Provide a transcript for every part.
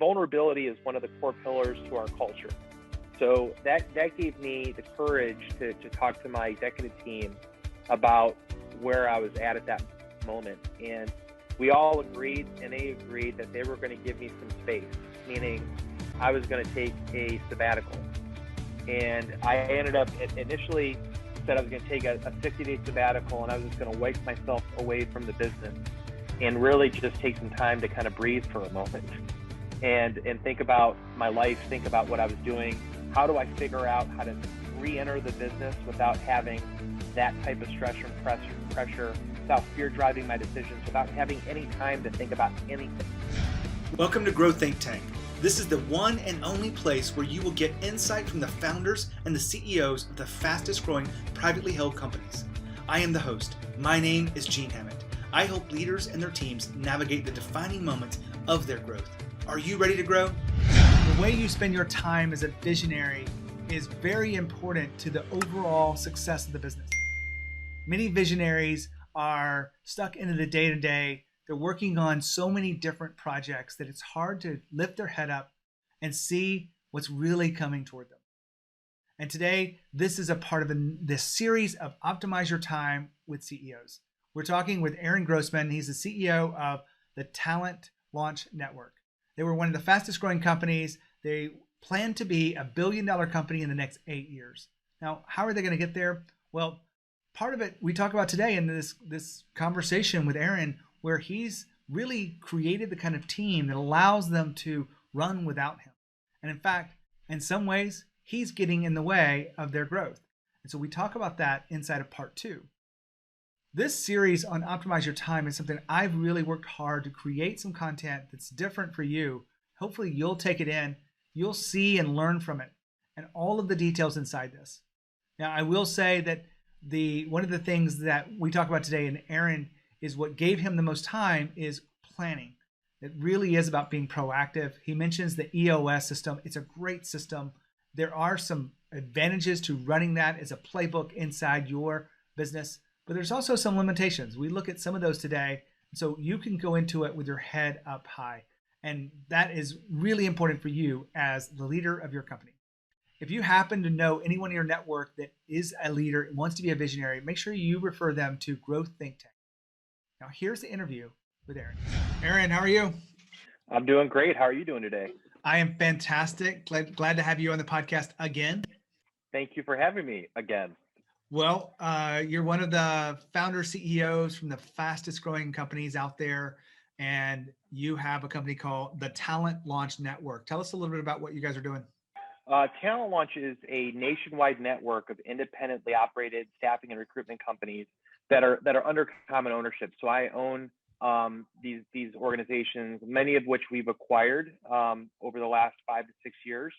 vulnerability is one of the core pillars to our culture. So that gave me the courage to talk to my executive team about where I was at that moment. And we all agreed, and they agreed, that they were going to give me some space, meaning I was going to take a sabbatical. And I ended up initially said I was going to take a 60-day sabbatical, and I was just going to wipe myself away from the business and really just take some time to kind of breathe for a moment and think about my life, think about what I was doing. How do I figure out how to re-enter the business without having that type of stress and pressure, without fear driving my decisions, without having any time to think about anything. Welcome to Grow Think Tank. This is the one and only place where you will get insight from the founders and the CEOs of the fastest growing privately held companies. I am the host. My name is Gene Hammett. I help leaders and their teams navigate the defining moments of their growth. Are you ready to grow? The way you spend your time as a visionary is very important to the overall success of the business. Many visionaries are stuck into the day-to-day. They're working on so many different projects that it's hard to lift their head up and see what's really coming toward them. And today, this is a part of this series of Optimize Your Time with CEOs. We're talking with Aaron Grossman. He's the CEO of the Talent Launch Network. They were one of the fastest growing companies. They plan to be a $1 billion company in the next 8 years. Now, how are they going to get there? Well, part of it we talk about today in this conversation with Aaron, where he's really created the kind of team that allows them to run without him. And in fact, in some ways, he's getting in the way of their growth. And so we talk about that inside of part 2. This series on Optimize Your Time is something I've really worked hard to create some content that's different for you. Hopefully you'll take it in, you'll see and learn from it, and all of the details inside this. Now, I will say that one of the things that we talk about today, and Aaron, is what gave him the most time is planning. It really is about being proactive. He mentions the EOS system. It's a great system. There are some advantages to running that as a playbook inside your business, but there's also some limitations. We look at some of those today, so you can go into it with your head up high. And that is really important for you as the leader of your company. If you happen to know anyone in your network that is a leader and wants to be a visionary, make sure you refer them to Growth Think Tank. Now, here's the interview with Aaron. Aaron, how are you? I'm doing great. How are you doing today? I am fantastic. Glad to have you on the podcast again. Thank you for having me again. Well, you're one of the founder CEOs from the fastest growing companies out there, and you have a company called the Talent Launch Network. Tell us a little bit about what you guys are doing. Talent Launch is a nationwide network of independently operated staffing and recruitment companies that are under common ownership. So I own these organizations, many of which we've acquired over the last 5 to 6 years.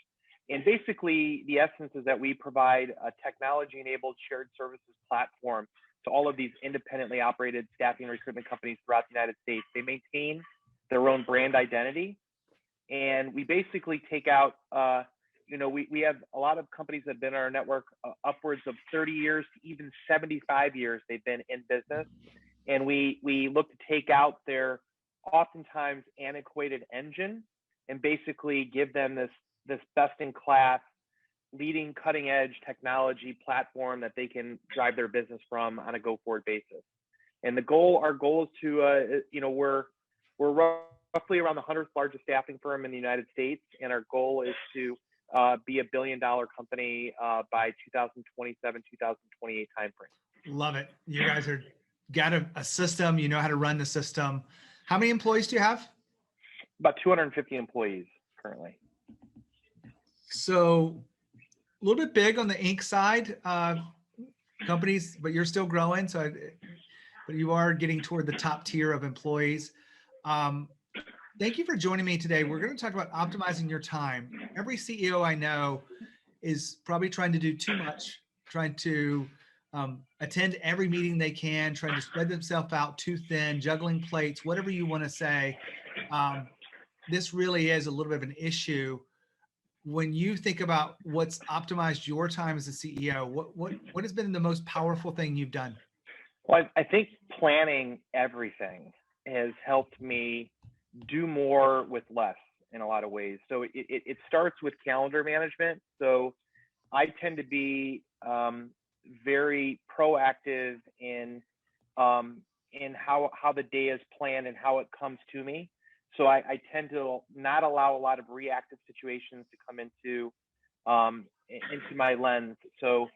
And basically, the essence is that we provide a technology-enabled shared services platform to all of these independently operated staffing and recruitment companies throughout the United States. They maintain their own brand identity, and we basically take out we have a lot of companies that have been on our network upwards of 30 years to even 75 years they've been in business. And we look to take out their oftentimes antiquated engine and basically give them this best-in-class, leading cutting-edge technology platform that they can drive their business from on a go-forward basis. And our goal is to, we're roughly around the 100th largest staffing firm in the United States, and our goal is to be a $1 billion company by 2027, 2028 timeframe. Love it. You guys got a system. You know how to run the system. How many employees do you have? About 250 employees currently. So a little bit big on the Inc. side companies, but you're still growing. But you are getting toward the top tier of employees. Thank you for joining me today. We're going to talk about optimizing your time. Every CEO I know is probably trying to do too much, trying to attend every meeting they can, trying to spread themselves out too thin, juggling plates, whatever you want to say. This really is a little bit of an issue. When you think about what's optimized your time as a CEO, what has been the most powerful thing you've done? Well, I think planning everything has helped me do more with less. in a lot of ways. So it starts with calendar management. So I tend to be very proactive in how the day is planned and how it comes to me. So I tend to not allow a lot of reactive situations to come into my lens. So,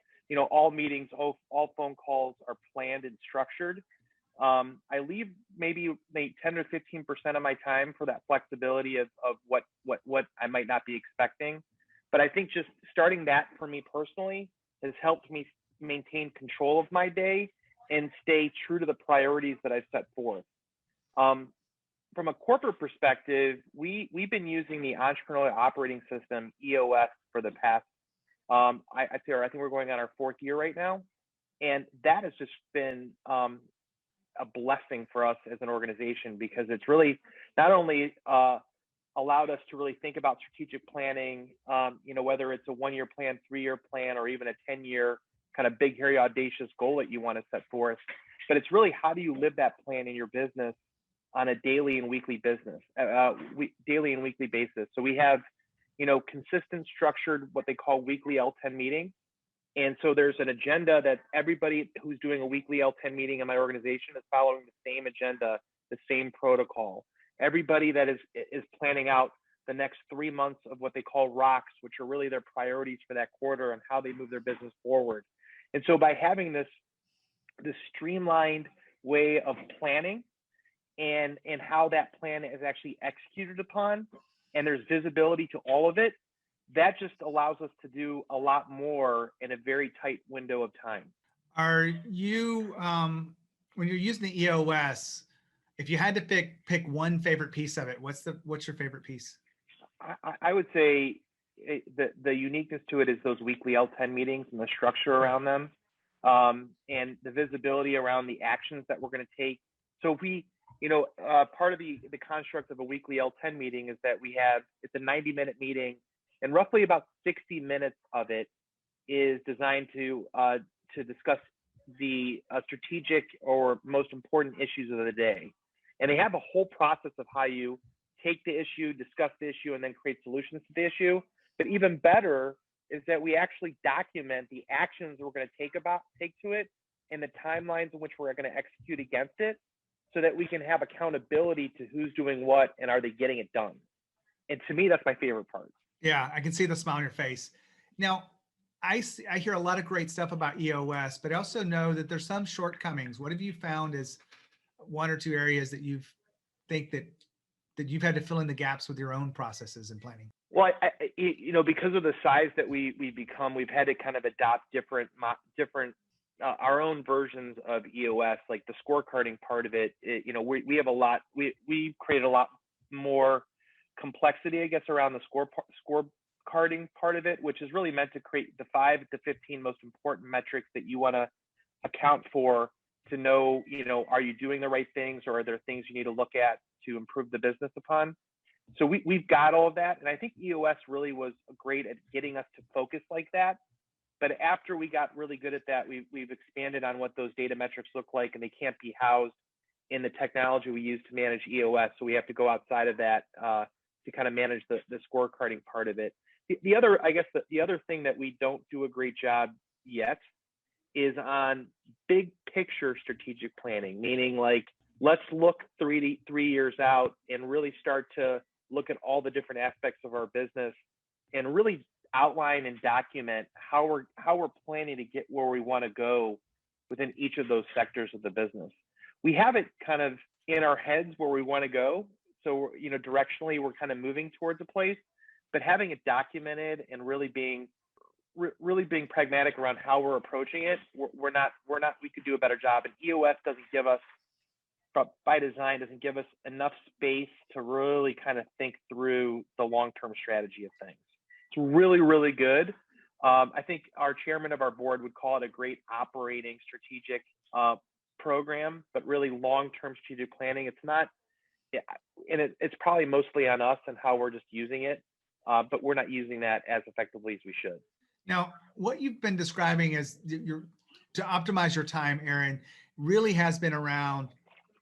all meetings, all phone calls are planned and structured. I leave maybe 10 or 15% of my time for that flexibility of what I might not be expecting. But I think just starting that for me personally has helped me maintain control of my day and stay true to the priorities that I've set forth. From a corporate perspective, we've been using the Entrepreneurial Operating System, EOS, for the past, I think we're going on our 4th year right now. And that has just been a blessing for us as an organization, because it's really not only allowed us to really think about strategic planning, whether it's a 1-year plan, 3-year plan, or even a 10-year kind of big, hairy, audacious goal that you want to set forth, but it's really how do you live that plan in your business on a daily and weekly basis. So we have, consistent, structured, what they call weekly L10 meetings. And so there's an agenda that everybody who's doing a weekly L10 meeting in my organization is following the same agenda, the same protocol. Everybody that is planning out the next 3 months of what they call rocks, which are really their priorities for that quarter and how they move their business forward. And so by having this streamlined way of planning and how that plan is actually executed upon, and there's visibility to all of it, that just allows us to do a lot more in a very tight window of time. Are you, when you're using the EOS, if you had to pick one favorite piece of it, what's your favorite piece? I would say the uniqueness to it is those weekly L10 meetings and the structure around them, and the visibility around the actions that we're going to take. So if we, part of the construct of a weekly L10 meeting is that it's a 90-minute meeting, and roughly about 60 minutes of it is designed to discuss the strategic or most important issues of the day. And they have a whole process of how you take the issue, discuss the issue, and then create solutions to the issue. But even better is that we actually document the actions we're going to take to it and the timelines in which we're going to execute against it, so that we can have accountability to who's doing what and are they getting it done. And to me, that's my favorite part. Yeah, I can see the smile on your face. Now, I hear a lot of great stuff about EOS, but I also know that there's some shortcomings. What have you found as 1 or 2 areas that you think that you've had to fill in the gaps with your own processes and planning? Well, because of the size that we've become, we've had to kind of adopt different our own versions of EOS, like the scorecarding part of it. We have a lot. We've created a lot more complexity, I guess, around the scorecarding part of it, which is really meant to create the 5 to 15 most important metrics that you want to account for to know, are you doing the right things, or are there things you need to look at to improve the business upon? So we've got all of that. And I think EOS really was great at getting us to focus like that. But after we got really good at that, we've expanded on what those data metrics look like, and they can't be housed in the technology we use to manage EOS. So we have to go outside of that to kind of manage the scorecarding part of it. The other thing that we don't do a great job yet is on big picture strategic planning, meaning like, let's look 3 years out and really start to look at all the different aspects of our business and really outline and document how we're planning to get where we want to go within each of those sectors of the business. We have it kind of in our heads where we want to go. So, directionally, we're kind of moving towards a place, but having it documented and really being pragmatic around how we're approaching it, we could do a better job. And EOS doesn't give us, by design, enough space to really kind of think through the long-term strategy of things. It's really, really good. I think our chairman of our board would call it a great operating strategic program, but really long-term strategic planning. It's not, and it's probably mostly on us and how we're just using it, but we're not using that as effectively as we should. Now, what you've been describing as to optimize your time, Aaron, really has been around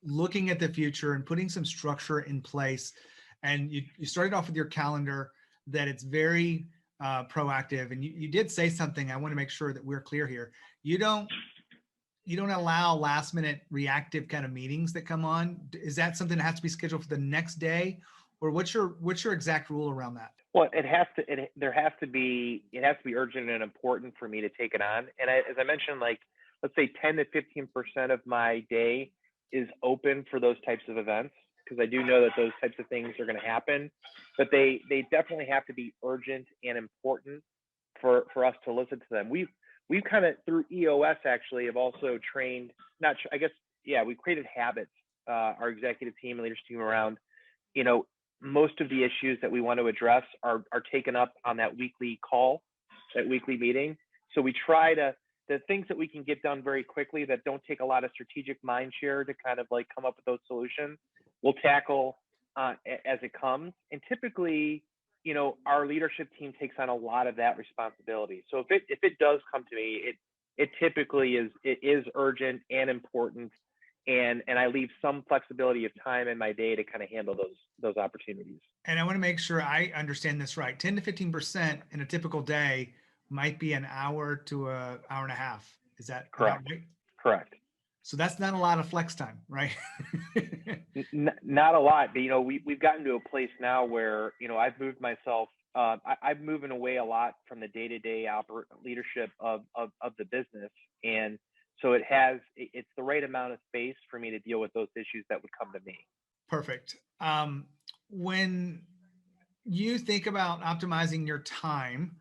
looking at the future and putting some structure in place. and you started off with your calendar, that it's very proactive. And you did say something. I want to make sure that we're clear here. You don't allow last minute reactive kind of meetings that come on. Is that something that has to be scheduled for the next day, or what's your exact rule around that? Well, it has to be urgent and important for me to take it on. And as I mentioned, like, let's say 10 to 15% of my day is open for those types of events, because I do know that those types of things are going to happen, but they definitely have to be urgent and important for us to listen to them. We've kind of, through EOS actually, have also trained, we've created habits, our executive team and leadership team around, most of the issues that we want to address are taken up on that weekly call, that weekly meeting. So we try to, the things that we can get done very quickly that don't take a lot of strategic mind share to kind of like come up with those solutions, we'll tackle as it comes. And typically, our leadership team takes on a lot of that responsibility. So if it does come to me, it typically is urgent and important. And I leave some flexibility of time in my day to kind of handle those opportunities. And I want to make sure I understand this right. 10 to 15% in a typical day might be an hour to an hour and a half. Is that correct? Right? Correct. So that's not a lot of flex time, right? Not a lot, but we've gotten to a place now where I've moved myself. I'm moving away a lot from the day-to-day leadership of the business, and so it's the right amount of space for me to deal with those issues that would come to me. Perfect. When you think about optimizing your time,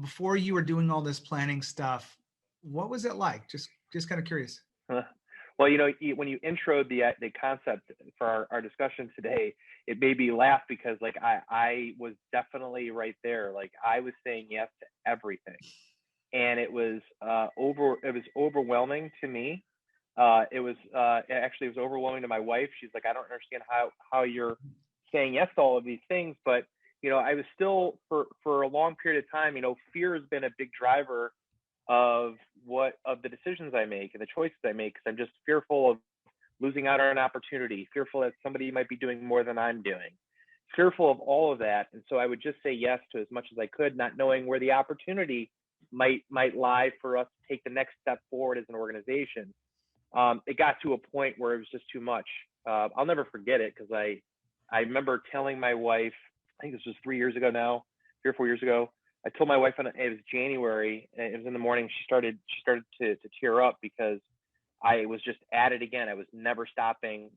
before you were doing all this planning stuff, what was it like? Just kind of curious. Well, when you introed the concept for our discussion today, it made me laugh because like I was definitely right there. Like I was saying yes to everything. And it was overwhelming to me. It was overwhelming to my wife. She's like, I don't understand how you're saying yes to all of these things. But, I was still for a long period of time, fear has been a big driver of the decisions I make and the choices I make, because I'm just fearful of losing out on an opportunity, fearful that somebody might be doing more than I'm doing, fearful of all of that. And so I would just say yes to as much as I could, not knowing where the opportunity might lie for us to take the next step forward as an organization. It got to a point where it was just too much. I'll never forget it, because I remember telling my wife, I think this was 3 years ago now, 3 or 4 years ago. I told my wife, it was January, and it was in the morning. She started to tear up because I was just at it again. I was never stopping.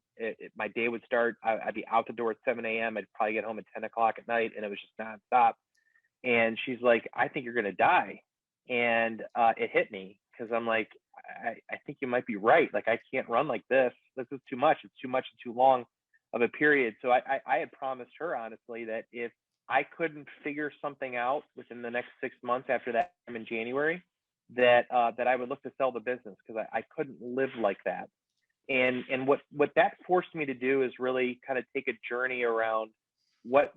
My day would start. I'd be out the door at 7 a.m. I'd probably get home at 10 o'clock at night, and it was just nonstop. And she's like, I think you're going to die. And it hit me, because I'm like, I think you might be right. Like, I can't run like this. This is too much. It's too much and too long of a period. So I had promised her, honestly, that if I couldn't figure something out within the next 6 months after that time in January, that I would look to sell the business, because I couldn't live like that. And what that forced me to do is really kind of take a journey around what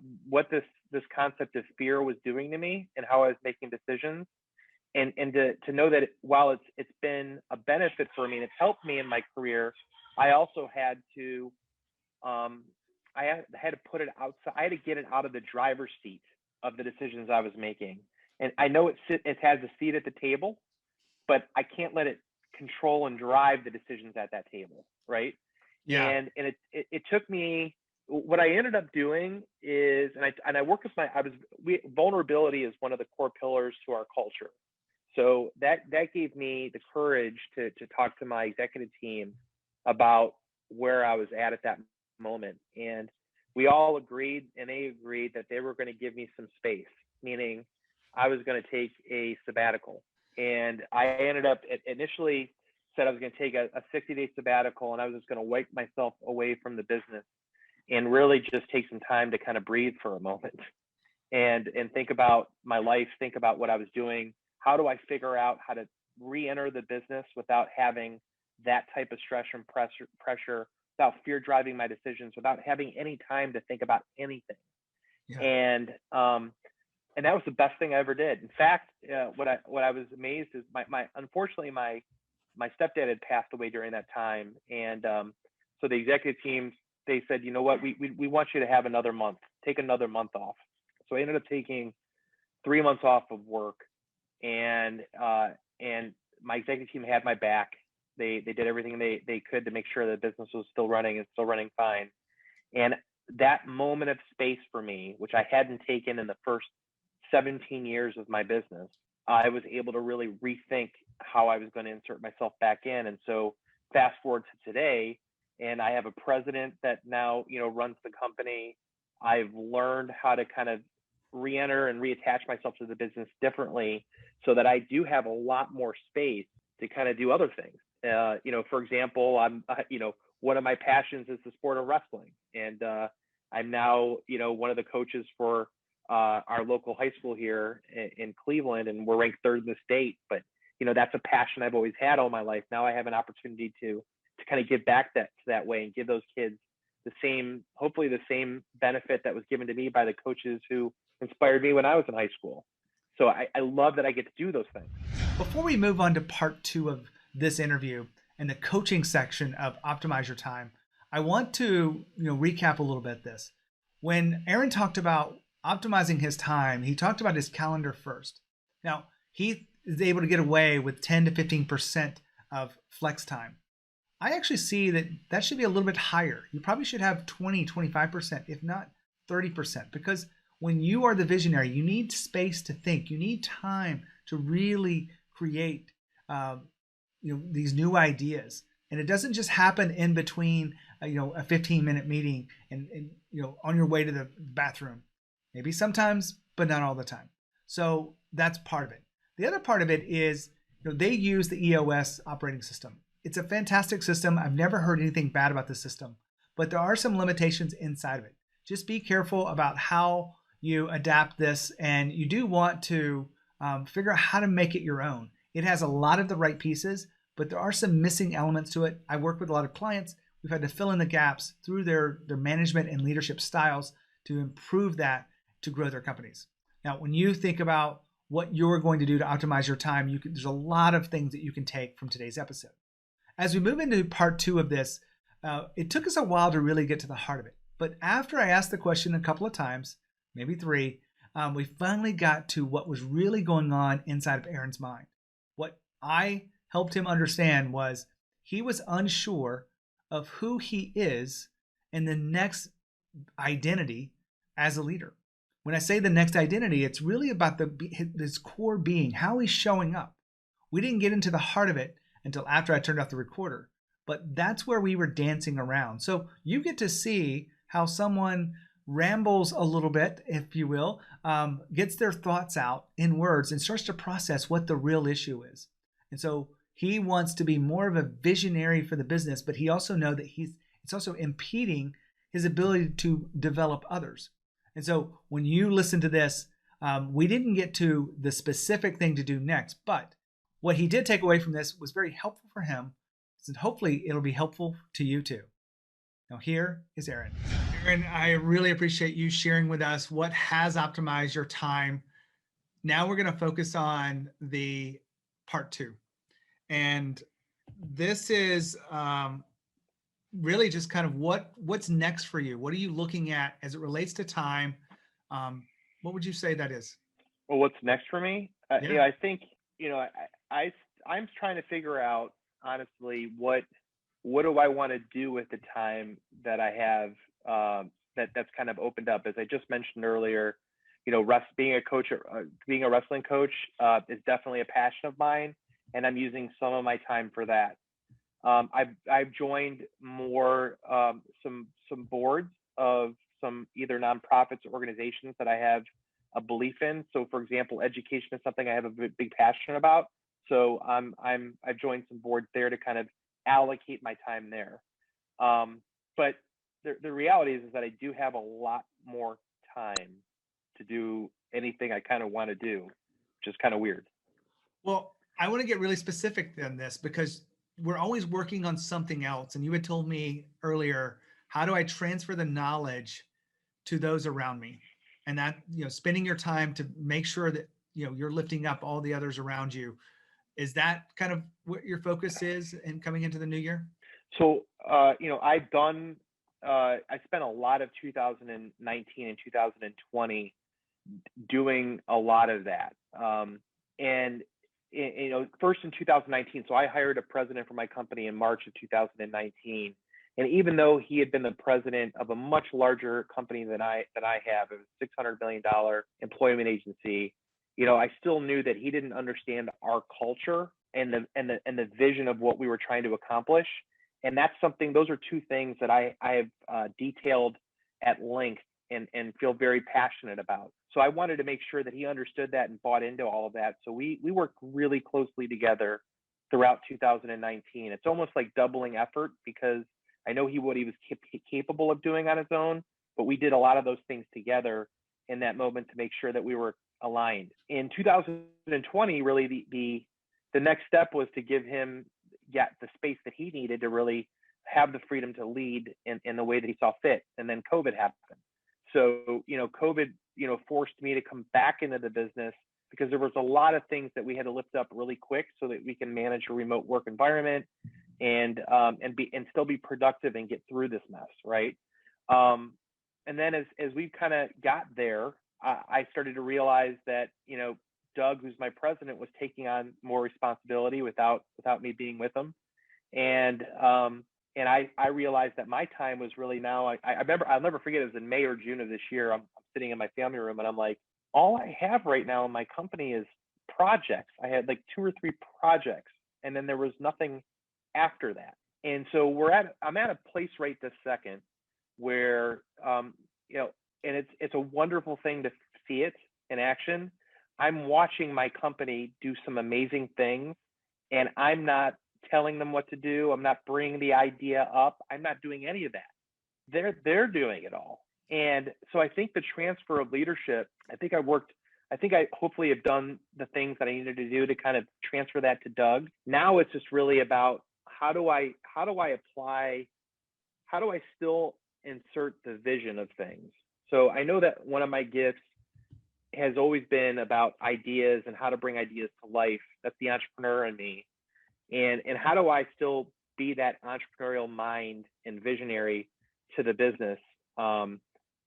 this concept of fear was doing to me and how I was making decisions. And to know that while it's been a benefit for me and it's helped me in my career, I also had to put it outside. I had to get it out of the driver's seat of the decisions I was making. And I know it has a seat at the table, but I can't let it control and drive the decisions at that table, right? Yeah. And it took me. What I ended up doing is, and I work with vulnerability is one of the core pillars to our culture. So that gave me the courage to talk to my executive team about where I was at that moment. And we all agreed, and they agreed, that they were going to give me some space, meaning I was going to take a sabbatical. And I ended up initially said I was going to take a 60-day sabbatical, and I was just going to wipe myself away from the business and really just take some time to kind of breathe for a moment and think about my life, think about what I was doing. How do I figure out how to re-enter the business without having that type of stress and pressure, without fear driving my decisions, without having any time to think about anything? Yeah. And that was the best thing I ever did. In fact, what I was amazed is unfortunately my stepdad had passed away during that time, and so the executive team they said, you know what, we want you to have another month, take another month off. So I ended up taking 3 months off of work, and my executive team had my back. They did everything they could to make sure the business was still running and still running fine. And that moment of space for me, which I hadn't taken in the first 17 years of my business, I was able to really rethink how I was going to insert myself back in. And so fast forward to today, and I have a president that now, runs the company. I've learned how to kind of re-enter and reattach myself to the business differently, so that I do have a lot more space to kind of do other things. For example, one of my passions is the sport of wrestling, and I'm now, one of the coaches for our local high school here in Cleveland, and we're ranked third in the state. But that's a passion I've always had all my life. Now I have an opportunity to kind of give back that way and give those kids hopefully the same benefit that was given to me by the coaches who inspired me when I was in high school. So I love that I get to do those things. Before we move on to part 2 of this interview and the coaching section of Optimize Your Time, I want to recap a little bit this. When Aaron talked about optimizing his time, he talked about his calendar first. Now, he is able to get away with 10 to 15% of flex time. I actually see that should be a little bit higher. You probably should have 20, 25%, if not 30%, because when you are the visionary, you need space to think. You need time to really create these new ideas. And it doesn't just happen in between a 15-minute meeting and on your way to the bathroom. Maybe sometimes, but not all the time. So that's part of it. The other part of it is they use the EOS operating system. It's a fantastic system. I've never heard anything bad about the system, but there are some limitations inside of it. Just be careful about how you adapt this, and you do want to figure out how to make it your own. It has a lot of the right pieces, but there are some missing elements to it. I work with a lot of clients. We've had to fill in the gaps through their management and leadership styles to improve that to grow their companies. Now, when you think about what you're going to do to optimize your time, there's a lot of things that you can take from today's episode. As we move into part 2 of this, it took us a while to really get to the heart of it. But after I asked the question a couple of times, maybe 3, we finally got to what was really going on inside of Aaron's mind. What I helped him understand was he was unsure of who he is and the next identity as a leader. When I say the next identity, it's really about this core being, how he's showing up. We didn't get into the heart of it until after I turned off the recorder, but that's where we were dancing around. So you get to see how someone rambles a little bit, if you will, gets their thoughts out in words and starts to process what the real issue is. And so he wants to be more of a visionary for the business, but he also knows that it's also impeding his ability to develop others. And so when you listen to this, we didn't get to the specific thing to do next, but what he did take away from this was very helpful for him, and hopefully it'll be helpful to you too. Now here is Aaron. Aaron, I really appreciate you sharing with us what has optimized your time. Now we're going to focus on the part 2. And this is really just kind of what's next for you. What are you looking at as it relates to time? What would you say that is? Well, what's next for me? Yeah. I think, I'm trying to figure out, honestly, what do I want to do with the time that I have that's kind of opened up. As I just mentioned earlier, being a wrestling coach is definitely a passion of mine, and I'm using some of my time for that. I've joined more some boards of some either nonprofits or organizations that I have a belief in. So, for example, education is something I have a big passion about. So I've joined some boards there to kind of allocate my time there. But the reality is that I do have a lot more time to do anything I kind of want to do, which is kind of weird. Well, I want to get really specific on this because we're always working on something else. And you had told me earlier, how do I transfer the knowledge to those around me? And that, spending your time to make sure that, you're lifting up all the others around you. Is that kind of what your focus is in coming into the new year? So, I've done I spent a lot of 2019 and 2020 doing a lot of that. And first in 2019, so I hired a president for my company in March of 2019. And even though he had been the president of a much larger company than I have, it was a $600 million employment agency, I still knew that he didn't understand our culture and the vision of what we were trying to accomplish. And those are two things that I have detailed at length and feel very passionate about. So I wanted to make sure that he understood that and bought into all of that. So we worked really closely together throughout 2019. It's almost like doubling effort because I know what he was capable of doing on his own, but we did a lot of those things together in that moment to make sure that we were aligned. In 2020, really the next step was to give him the space that he needed to really have the freedom to lead in the way that he saw fit. And then COVID happened. So, COVID, forced me to come back into the business because there was a lot of things that we had to lift up really quick so that we can manage a remote work environment and still be productive and get through this mess, right? And then as we kind of got there, I started to realize that, Doug, who's my president, was taking on more responsibility without me being with him. And I realized that my time was really now, I remember, I'll never forget, it was in May or June of this year. I'm sitting in my family room and I'm like, all I have right now in my company is projects. I had like 2 or 3 projects, and then there was nothing after that. And so I'm at a place right this second where, and it's a wonderful thing to see it in action. I'm watching my company do some amazing things, and I'm not telling them what to do. I'm not bringing the idea up. I'm not doing any of that. They're doing it all. And so I think the transfer of leadership, I think I hopefully have done the things that I needed to do to kind of transfer that to Doug. Now it's just really about how do I still insert the vision of things. So I know that one of my gifts has always been about ideas and how to bring ideas to life. That's the entrepreneur in me. And how do I still be that entrepreneurial mind and visionary to the business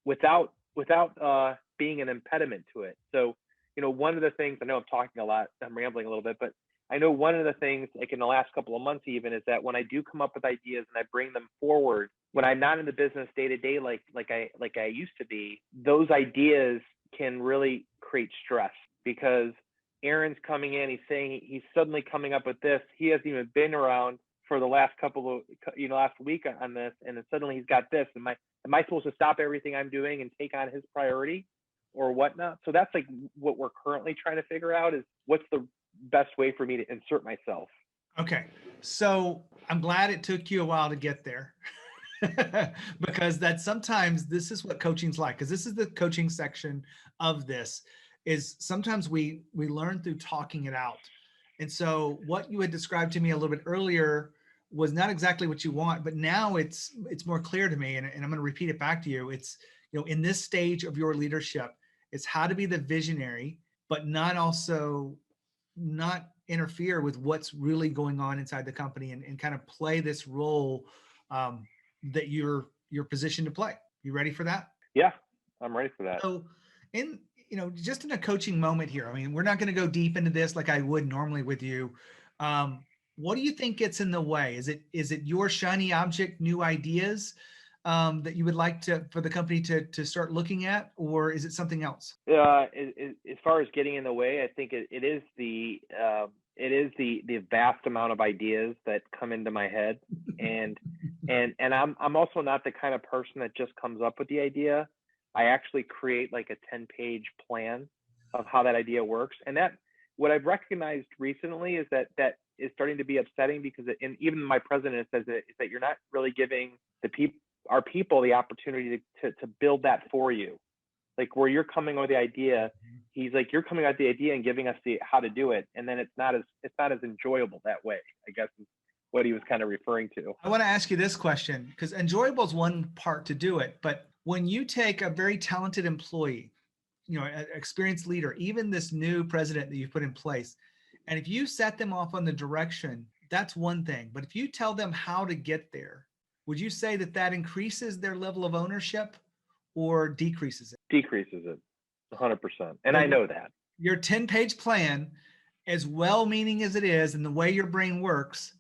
without being an impediment to it? So, one of the things, I know I'm talking a lot, I'm rambling a little bit, but I know one of the things, like in the last couple of months even, is that when I do come up with ideas and I bring them forward, when I'm not in the business day to day like I used to be, those ideas can really create stress because Aaron's coming in, he's saying he's suddenly coming up with this. He hasn't even been around for the last last week on this, and then suddenly he's got this. Am I supposed to stop everything I'm doing and take on his priority or whatnot? So that's like what we're currently trying to figure out is what's the best way for me to insert myself. Okay. So I'm glad it took you a while to get there. Because sometimes this is what coaching's like, because this is the coaching section of this, is sometimes we learn through talking it out. And so what you had described to me a little bit earlier was not exactly what you want, but now it's more clear to me. And I'm going to repeat it back to you. It's, in this stage of your leadership, it's how to be the visionary, but not interfere with what's really going on inside the company and kind of play this role that you're positioned to play. You ready for that? Yeah, I'm ready for that. So just in a coaching moment here, I mean, we're not going to go deep into this like I would normally with you. What do you think gets in the way? Is it your shiny object, new ideas that you would like for the company to start looking at, or is it something else? As far as getting in the way, I think it is the vast amount of ideas that come into my head, and I'm also not the kind of person that just comes up with the idea. I actually create like a 10-page plan of how that idea works. And that what I've recognized recently is that is starting to be upsetting because even my president says is that you're not really giving our people the opportunity to build that for you. Like where you're coming with the idea, he's like, you're coming out with the idea and giving us how to do it. And then it's not as enjoyable that way, I guess is what he was kind of referring to. I want to ask you this question, because enjoyable is one part to do it, but when you take a very talented employee, an experienced leader, even this new president that you've put in place, and if you set them off on the direction, that's one thing. But if you tell them how to get there, would you say that that increases their level of ownership or decreases it? Decreases it 100%. And So I know that. your 10-page plan, as well-meaning as it is, and the way your brain works,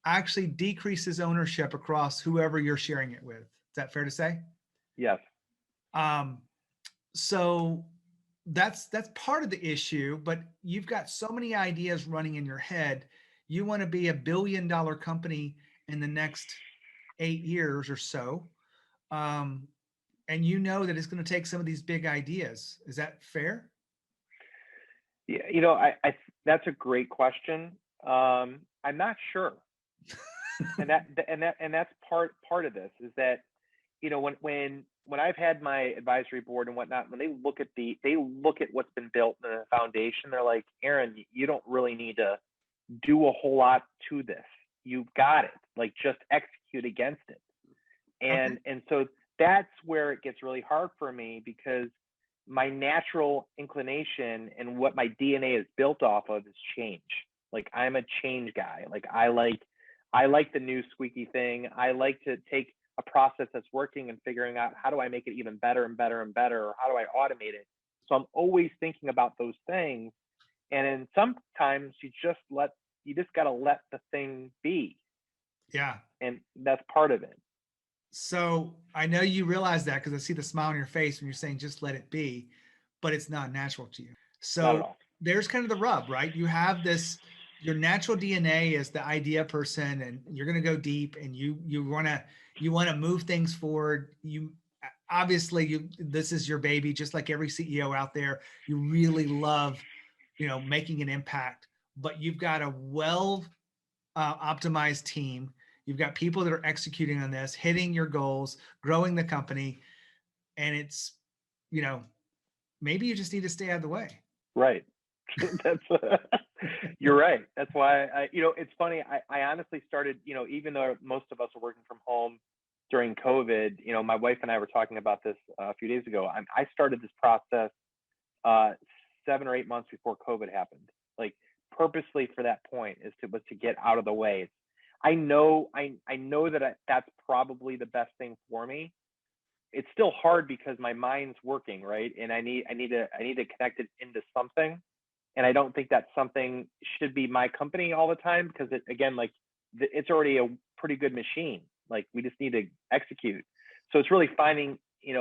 actually decreases ownership across whoever you're sharing it with. Is that fair to say? Yes. Um, so that's part of the issue, but you've got so many ideas running in your head. You want to be a $1 billion company in the next 8 years or so. And you know that it's going to take some of these big ideas. Is that fair? Yeah, I that's a great question. I'm not sure. And that's part of this is that, when I've had my advisory board and whatnot, when they look at what's been built in the foundation, they're like, Aaron, you don't really need to do a whole lot to this. You've got it. Like, just execute against it. And so that's where it gets really hard for me, because my natural inclination and what my DNA is built off of is change. Like, I'm a change guy. Like, I like the new squeaky thing. I like to take a process that's working and figuring out, how do I make it even better and better and better, or how do I automate it? So I'm always thinking about those things. And then sometimes you just got to let the thing be. Yeah. And that's part of it. So I know you realize that, because I see the smile on your face when you're saying just let it be, but it's not natural to you. So there's kind of the rub, right? You have this, your natural DNA is the idea person, and you're going to go deep, and you want to move things forward. You obviously, this is your baby, just like every CEO out there. You really love, making an impact, but you've got a well optimized team. You've got people that are executing on this, hitting your goals, growing the company. And it's, maybe you just need to stay out of the way. Right. You're right. That's why it's funny. I honestly started, even though most of us are working from home during COVID, my wife and I were talking about this a few days ago. I started this process 7 or 8 months before COVID happened, like purposely for that point, was to get out of the way. I know that that's probably the best thing for me. It's still hard because my mind's working, right? And I need to connect it into something. And I don't think that something should be my company all the time, because it's already a pretty good machine. Like, we just need to execute. So it's really finding,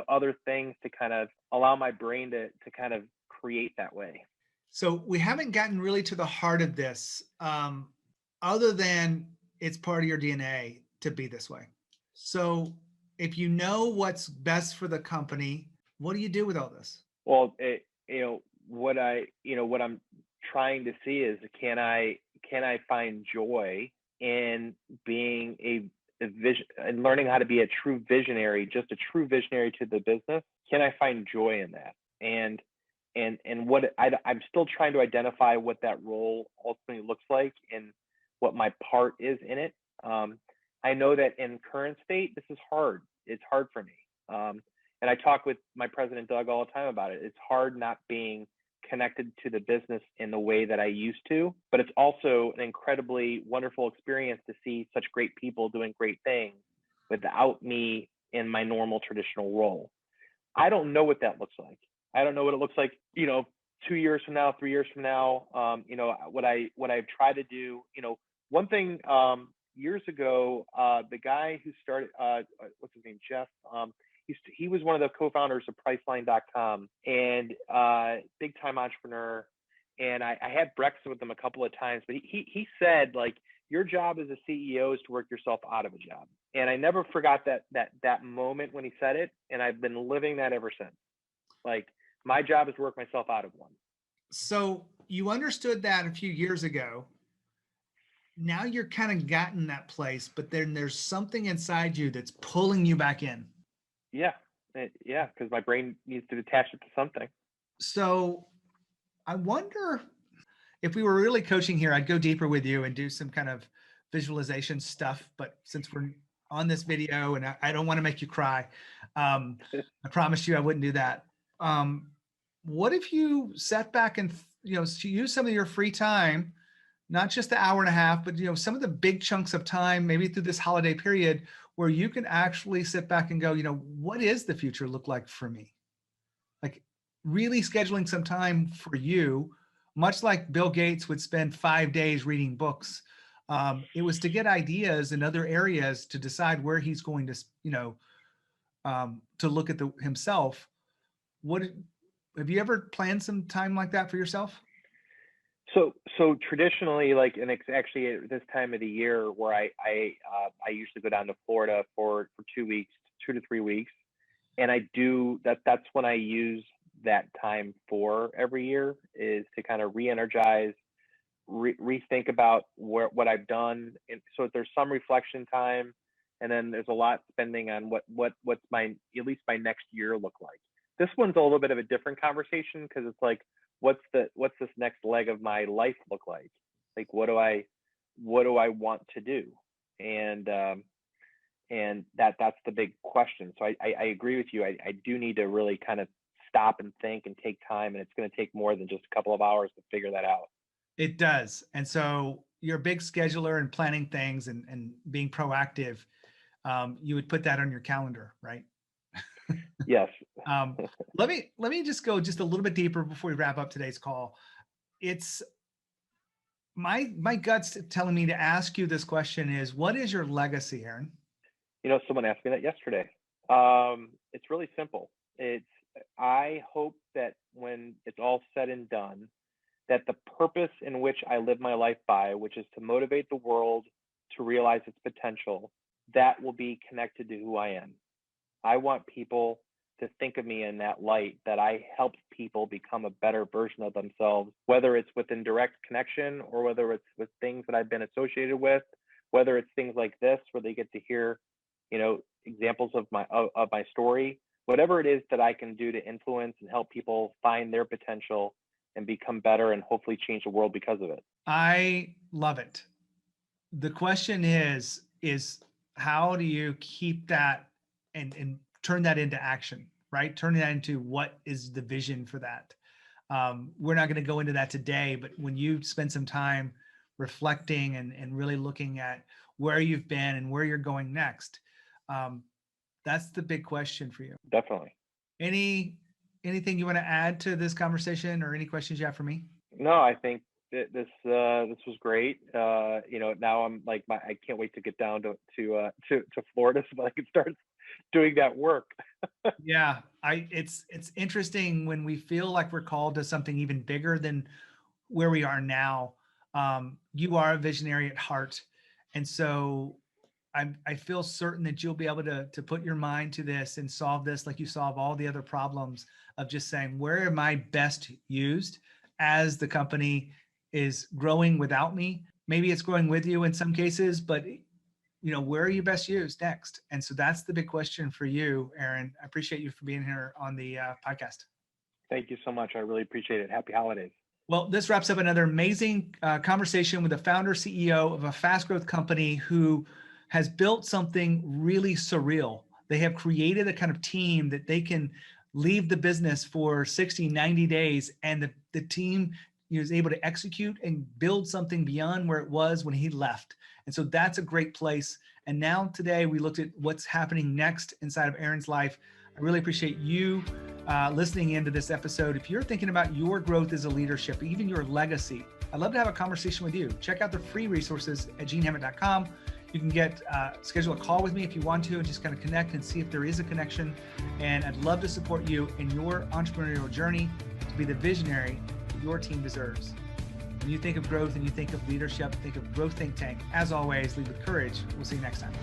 other things to kind of allow my brain to kind of create that way. So we haven't gotten really to the heart of this, other than it's part of your DNA to be this way. So if you know what's best for the company, what do you do with all this? Well, what I'm trying to see is, can I find joy in being a vision and learning how to be a true visionary, just a true visionary to the business? Can I find joy in that? And what I'm still trying to identify what that role ultimately looks like and what my part is in it. I know that in current state, this is hard. It's hard for me. And I talk with my president, Doug, all the time about it. It's hard not being connected to the business in the way that I used to, but it's also an incredibly wonderful experience to see such great people doing great things without me in my normal traditional role. I don't know what that looks like. I don't know what it looks like, 2 years from now, 3 years from now. What I've tried to do, one thing, years ago, the guy who started, what's his name, Jeff, he was one of the co-founders of Priceline.com, and big time entrepreneur. And I had breakfast with him a couple of times, but he said, like, your job as a CEO is to work yourself out of a job. And I never forgot that moment when he said it. And I've been living that ever since. Like, my job is to work myself out of one. So you understood that a few years ago. Now you're kind of gotten that place, but then there's something inside you that's pulling you back in. Yeah. Because my brain needs to attach it to something. So I wonder if we were really coaching here, I'd go deeper with you and do some kind of visualization stuff. But since we're on this video and I don't want to make you cry, I promised you I wouldn't do that. What if you sat back and, use some of your free time, not just the hour and a half, but, some of the big chunks of time, maybe through this holiday period, where you can actually sit back and go, what is the future look like for me? Like really scheduling some time for you, much like Bill Gates would spend 5 days reading books. It was to get ideas in other areas to decide where he's going to, to look at himself. Have you ever planned some time like that for yourself? So traditionally, like, and it's actually at this time of the year where I usually go down to Florida for 2 weeks, 2 to 3 weeks, and I do that. That's when I use that time for every year, is to kind of re-energize, rethink about what I've done. And so there's some reflection time, and then there's a lot spending on what's at least my next year look like. This one's a little bit of a different conversation, because it's like, what's this next leg of my life look like? Like, what do I want to do? And that's the big question. So I agree with you. I do need to really kind of stop and think and take time, and it's going to take more than just a couple of hours to figure that out. It does. And so you're a big scheduler and planning things and being proactive. You would put that on your calendar, right? Yes. Let me just go just a little bit deeper before we wrap up today's call. It's my gut's telling me to ask you this question is, what is your legacy, Aaron? Someone asked me that yesterday. It's really simple. I hope that when it's all said and done, that the purpose in which I live my life by, which is to motivate the world to realize its potential, that will be connected to who I am. I want people to think of me in that light, that I help people become a better version of themselves, whether it's within direct connection or whether it's with things that I've been associated with, whether it's things like this where they get to hear, examples of my story, whatever it is that I can do to influence and help people find their potential and become better and hopefully change the world because of it. I love it. The question is how do you keep that and turn that into action, right? Turn that into what is the vision for that. We're not going to go into that today, but when you spend some time reflecting and really looking at where you've been and where you're going next, that's the big question for you. Definitely. Anything you want to add to this conversation, or any questions you have for me? No, I think this was great. Now I'm like, I can't wait to get down to Florida so that I can start doing that work. Yeah, it's interesting when we feel like we're called to something even bigger than where we are now. You are a visionary at heart, and so I feel certain that you'll be able to put your mind to this and solve this like you solve all the other problems of just saying, where am I best used as the company is growing without me? Maybe it's growing with you in some cases, but where are you best used next? And so that's the big question for you, Aaron. I appreciate you for being here on the podcast. Thank you so much. I really appreciate it. Happy holidays. Well, this wraps up another amazing conversation with the founder, CEO of a fast growth company who has built something really surreal. They have created a kind of team that they can leave the business for 60, 90 days, and the team is able to execute and build something beyond where it was when he left. And so that's a great place. And now today we looked at what's happening next inside of Aaron's life. I really appreciate you listening into this episode. If you're thinking about your growth as a leadership, even your legacy, I'd love to have a conversation with you. Check out the free resources at genehammett.com. You can schedule a call with me if you want to, and just kind of connect and see if there is a connection. And I'd love to support you in your entrepreneurial journey to be the visionary that your team deserves. When you think of growth and you think of leadership, think of Growth Think Tank. As always, lead with courage. We'll see you next time.